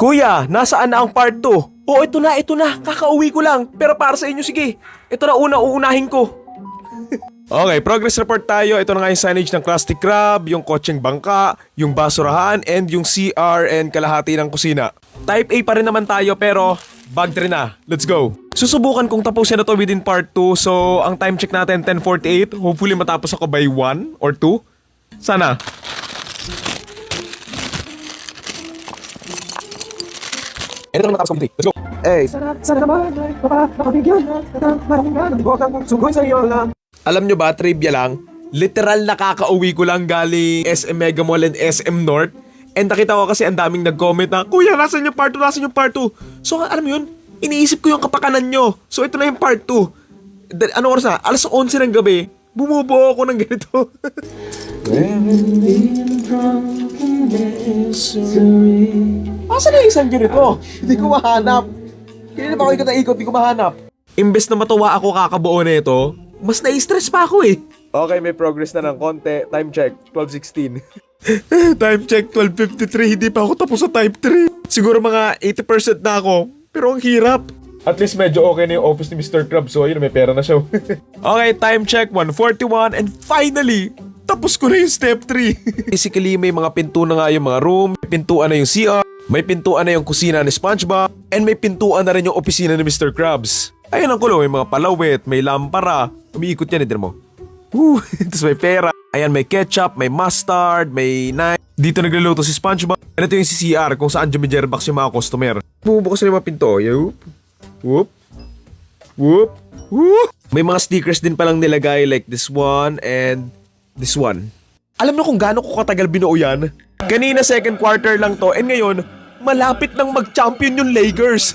Kuya, nasaan na ang part 2? Oo, ito na. Kakauwi ko lang. Pero para sa inyo, sige. Ito na uunahin ko. Okay, progress report tayo. Ito na nga yung signage ng Krusty Krab, yung kotseng bangka, yung basurahan, and yung CR and kalahati ng kusina. Type A pa rin naman tayo pero bag 3 na. Let's go. Susubukan kong tapusin na to within part 2. So, ang time check natin 10:48. Hopefully matapos ako by 1 or 2. Sana. Ito na matapos ko. Let's go. Hey. Sana naman ay makabigyan ng maraming ganang bukang sugoy sa iyo lang. Alam nyo ba, trivia lang, literal nakakauwi ko lang galing SM Mega Mall and SM North. And nakita ko kasi ang daming nag-comment na, Kuya, nasan yung part 2? Nasan yung part 2? So, alam mo yun, iniisip ko yung kapakanan nyo. So, ito na yung part 2. Ano oras na? Alas 11 ng gabi, bumubuo ako ng ganito. Asan na yung isang ganito? Hindi ko mahanap. Kaya ba ako ikot-ikot, hindi ko mahanap. Imbes na matuwa ako kakabuo na ito, mas na-stress pa ako eh. Okay, may progress na ng konti. Time check, 12:16. Time check, 12:53. Hindi pa ako tapos sa type 3. Siguro mga 80% na ako. Pero ang hirap. At least medyo okay na yung office ni Mr. Krabs. So ayun, may pera na siya. Okay, time check, 1:41. And finally, tapos ko na yung step 3. Basically, may mga pinto na nga yung mga room. May pintuan na yung CR. May pintuan na yung kusina ni SpongeBob. And may pintuan na rin yung opisina ni Mr. Krabs. Ayun ang kulo, may mga palawit, may lampara. Umiikot yan, hindi mo. Tapos may pera. Ayan, may ketchup, may mustard, may knife. Dito nagluluto si SpongeBob. And ito yung CCR kung saan jumijerbox yung mga customer. Bumubukas na yung mga pinto. Whoop, whoop, whoop, whoop. May mga stickers din palang nilagay like this one and this one. Alam mo kung gaano ko katagal binuo yan? Kanina second quarter lang to and ngayon, malapit nang mag-champion yung Lakers.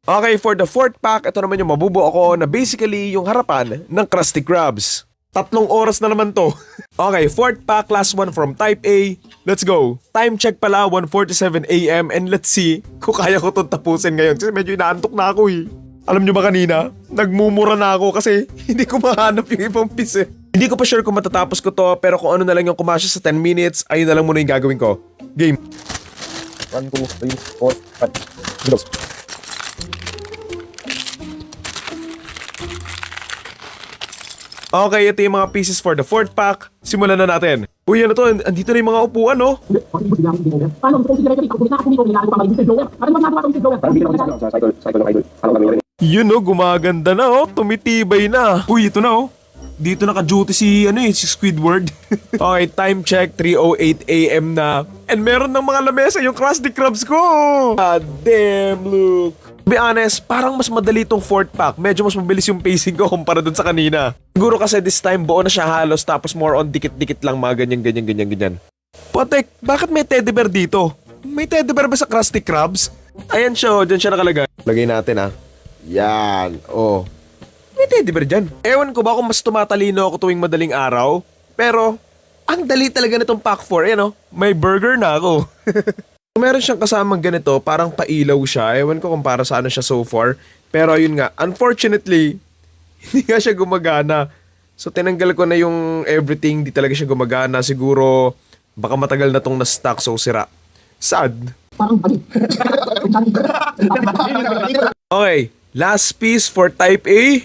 Okay, for the fourth pack, ito naman yung mabubuo ko na basically yung harapan ng Krusty Krabs. 3 oras na naman to. Okay, fourth pack, last one from Type A. Let's go. Time check pala, 1:47 AM and let's see kung kaya ko itong tapusin ngayon kasi medyo inaantok na ako eh. Alam nyo ba kanina, nagmumura na ako kasi hindi ko mahanap yung ibang piece eh. Hindi ko pa sure kung matatapos ko to pero kung ano na lang yung kumasya sa 10 minutes, ayun na lang muna yung gagawin ko. Game. 1, 2, 3, 4, 5. Bilos. Okay, ito yung mga pieces for the fourth pack. Simulan na natin. Uy, ano to? Andito na yung mga upuan, no? Yun, no? Gumaganda na, oh. Tumitibay na. Uy, ito na, oh. Dito naka-duty si Squidward. Okay, time check, 3:08 AM na. And meron ng mga lamesa yung Krusty Krabs ko. God damn, look. To be honest, parang mas madali tong fourth pack. Medyo mas mabilis yung pacing ko kumpara dun sa kanina. Siguro kasi this time buo na siya halos tapos more on dikit-dikit lang mga ganyan. Patek, bakit may teddy bear dito? May teddy bear ba sa Krusty Krabs? Ayan siya, oh, dyan siya nakalagay. Lagay natin, Yan, oh. May teddy bear dyan. Ewan ko ba kung mas tumatalino ako tuwing madaling araw. Pero, ang dali talaga nitong pack 4. Ayan, oh. May burger na ako. Meron siyang kasamang ganito, parang pailaw siya. Ewan ko kung para sa ano siya so far. Pero ayun nga, unfortunately, hindi nga siya gumagana. So tinanggal ko na yung everything, di talaga siya gumagana. Siguro, baka matagal na tong na-stock so sira. Sad. Okay, last piece for Type A.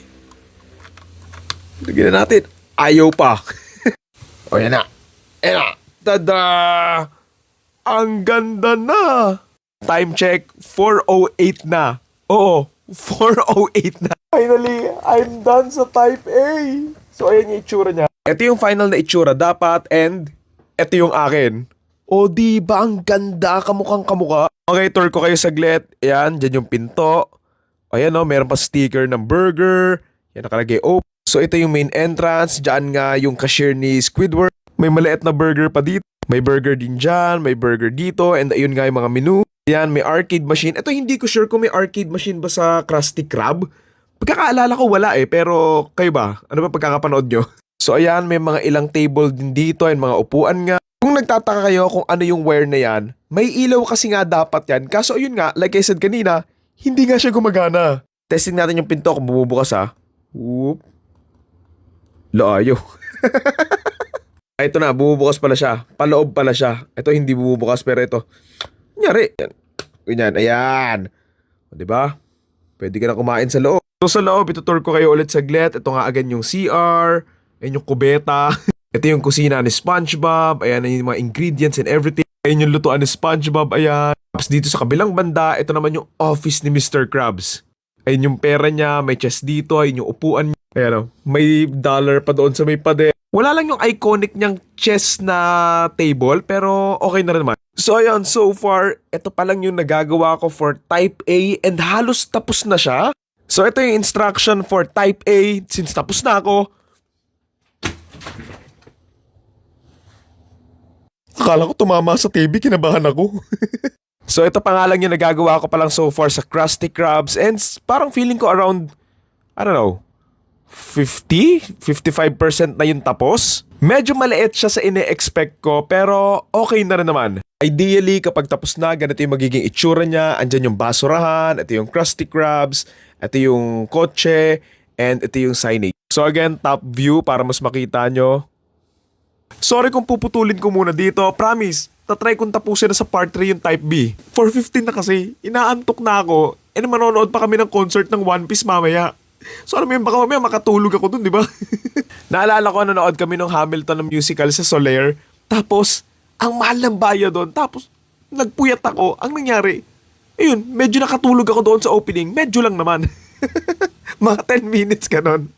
Lagyan na natin. Ayaw pa. O yan na. Yan na. Tada! Ang ganda na! Time check, 4:08 na. Oo, 4:08 na. Finally, I'm done sa Type A. So, ayan yung itsura niya. Ito yung final na itsura dapat and ito yung akin. O, di ba ang ganda? Kamukhang kamukha. Okay, tour ko kayo saglit. Ayan, dyan yung pinto. Ayan o, meron pa sticker ng burger. Yan nakalagay open. So, ito yung main entrance. Diyan nga yung cashier ni Squidward. May maliit na burger pa dito. May burger din dyan, may burger dito, and ayun nga yung mga menu. Yan, may arcade machine. Ito hindi ko sure kung may arcade machine ba sa Krusty Krab. Pagkakaalala ko wala pero kayo ba? Ano ba pagkakapanood nyo? So ayan, may mga ilang table din dito and mga upuan nga. Kung nagtataka kayo kung ano yung wire na yan, may ilaw kasi nga dapat yan. Kaso ayun nga, like I said kanina, hindi nga siya gumagana. Testing natin yung pinto kung bumubukas Whoop. Laayo. Ito na, bumubukas pala siya. Paloob pala siya. Ito hindi bumubukas pero ito. Nyari. Yan. Ganyan, ayan. O, diba? Pwede ka na kumain sa loob. So sa loob, itutur ko kayo ulit saglit. Ito nga again yung CR, ayan yung kubeta. Ito yung kusina ni SpongeBob, ayan yung mga ingredients and everything. Ayan yung lutuan ni SpongeBob, ayan. Tapos dito sa kabilang banda, ito naman yung office ni Mr. Krabs. Ayun yung pera niya, may chest dito, ayun yung upuan niya. Ayan o, may dollar pa doon sa may pader. Wala lang yung iconic niyang chest na table, pero okay na rin naman. So ayan, so far, ito pa lang yung nagagawa ko for Type A and halos tapos na siya. So ito yung instruction for Type A, since tapos na ako. Akala ko tumama sa TV, kinabahan ako. So ito pa nga lang yung nagagawa ko pa lang so far sa Krusty Krabs and parang feeling ko around, I don't know, 55% na yung tapos. Medyo maliit siya sa ine-expect ko pero okay na rin naman. Ideally kapag tapos na, ganito yung magiging itsura niya. Andyan yung basurahan, ito yung Krusty Krabs, ito yung kotse, and ito yung signage. So again, top view para mas makita nyo. Sorry kung puputulin ko muna dito. Promise, tatry kong tapusin na sa part 3 yung Type B. 4:15 na kasi, inaantok na ako. And manonood pa kami ng concert ng One Piece mamaya. So alam mo yun, baka mamaya makatulog ako dun, di ba? Naalala ko, nanonood kami ng Hamilton na musical sa Soler. Tapos, ang mahal ng bayad doon. Tapos, nagpuyat ako. Ang nangyari, ayun, medyo nakatulog ako doon sa opening. Medyo lang naman. Mga 10 minutes ganon.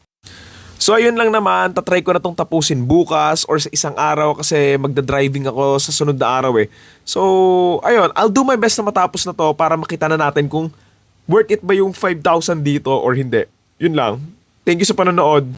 So ayun lang naman, tatry ko na tong tapusin bukas or sa isang araw kasi magda-driving ako sa sunod na araw eh. So ayun, I'll do my best na matapos na to para makita na natin kung worth it ba yung 5,000 dito or hindi. Yun lang. Thank you sa panonood.